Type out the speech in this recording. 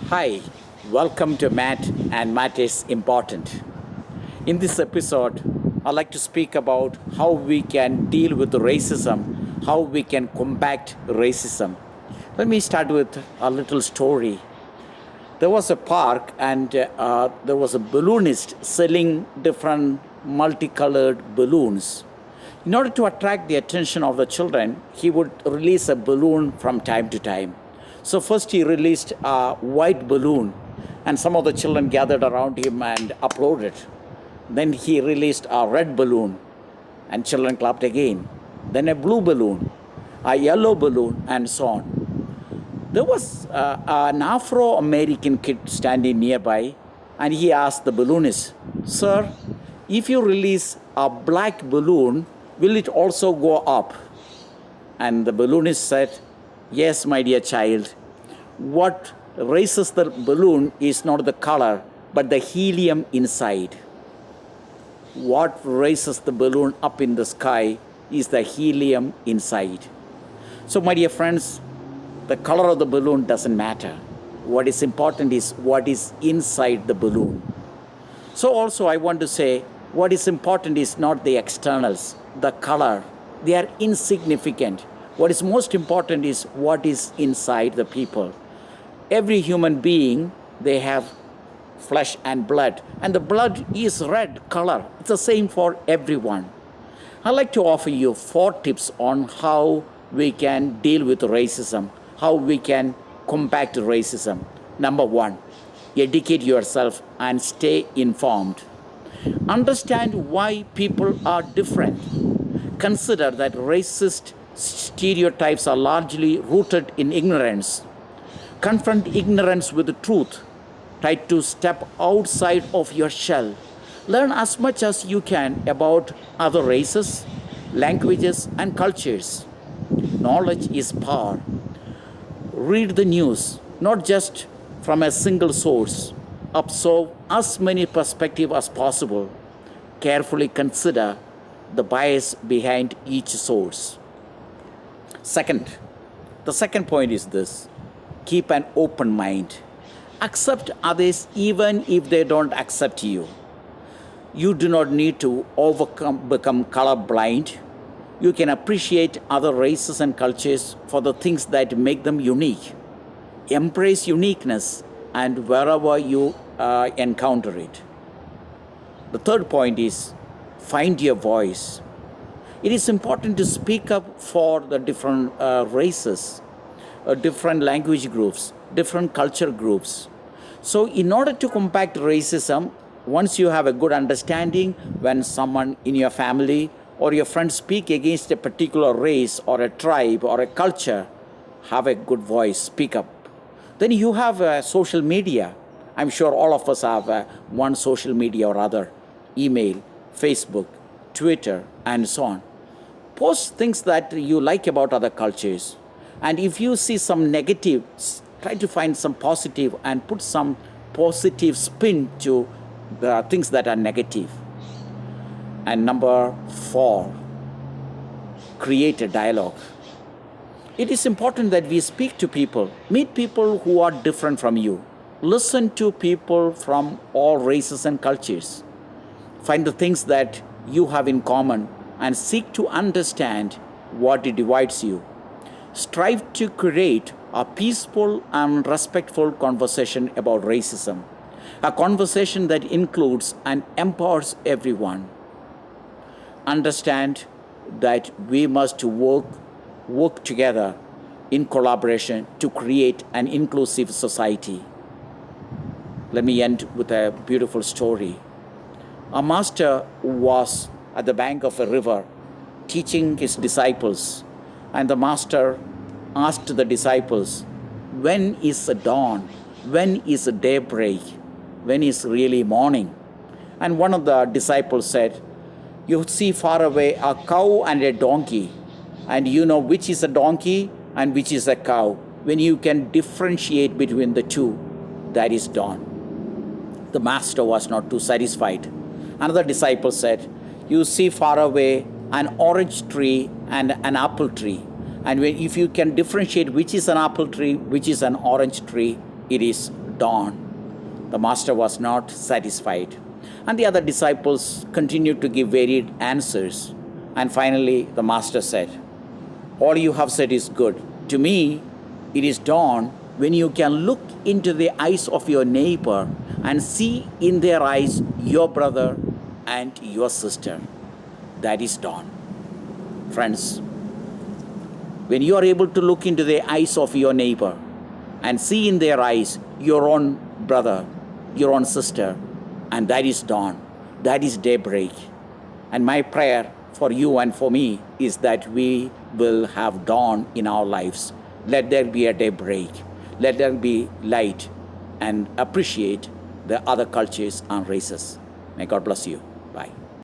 Hi, welcome to Matt and Matt is Important. In this episode, I'd like to speak about how we can deal with racism, how we can combat racism. Let me start with a little story. There was a park and there was a balloonist selling different multicolored balloons. In order to attract the attention of the children, he would release a balloon from time to time. So first he released a white balloon and some of the children gathered around him and applauded. Then he released a red balloon and children clapped again. Then a blue balloon, a yellow balloon, and so on. There was an Afro-American kid standing nearby and he asked the balloonist, "Sir, if you release a black balloon, will it also go up?" And the balloonist said, "Yes, my dear child. What raises the balloon is not the color, but the helium inside. What raises the balloon up in the sky is the helium inside." So, my dear friends, the color of the balloon doesn't matter. What is important is what is inside the balloon. So, also, I want to say what is important is not the externals, the color. They are insignificant. What is most important is what is inside the people. Every human being, they have flesh and blood, and the blood is red color. It's the same for everyone. I'd like to offer you 4 tips on how we can deal with racism, how we can combat racism. Number 1, educate yourself and stay informed. Understand why people are different. Consider that racist stereotypes are largely rooted in ignorance. Confront ignorance with the truth. Try to step outside of your shell. Learn as much as you can about other races, languages, and cultures. Knowledge is power. Read the news, not just from a single source. Absorb as many perspectives as possible. Carefully consider the bias behind each source. The second point is this: keep an open mind. Accept others even if they don't accept you. You do not need to become colorblind. You can appreciate other races and cultures for the things that make them unique. Embrace uniqueness and wherever you encounter it. The third point is find your voice. It is important to speak up for the different races, different language groups, different culture groups. So in order to combat racism, once you have a good understanding, when someone in your family or your friends speak against a particular race or a tribe or a culture, have a good voice, speak up. Then you have social media. I'm sure all of us have one social media or other: email, Facebook, Twitter, and so on. Post things that you like about other cultures. And if you see some negative, try to find some positive and put some positive spin to the things that are negative. And number 4, create a dialogue. It is important that we speak to people, meet people who are different from you. Listen to people from all races and cultures. Find the things that you have in common and seek to understand what divides you. Strive to create a peaceful and respectful conversation about racism, a conversation that includes and empowers everyone. Understand that we must work together in collaboration to create an inclusive society. Let me end with a beautiful story. A master was at the bank of a river teaching his disciples, and the master asked the disciples, "When is the dawn? When is the daybreak? When is really morning?" And one of the disciples said, "You see far away a cow and a donkey, and you know which is a donkey and which is a cow. When you can differentiate between the two, that is dawn." The master was not too satisfied. Another disciple said, "You see far away an orange tree and an apple tree. And if you can differentiate which is an apple tree, which is an orange tree, it is dawn. The master was not satisfied. And the other disciples continued to give varied answers. And finally, the master said, all you have said is good. To me, it is dawn when you can look into the eyes of your neighbor and see in their eyes your brother and your sister. That is dawn. Friends, when you are able to look into the eyes of your neighbor and see in their eyes your own brother, your own sister, and that is dawn, that is daybreak. And my prayer for you and for me is that we will have dawn in our lives. Let there be a daybreak. Let there be light, and appreciate the other cultures and races. May God bless you.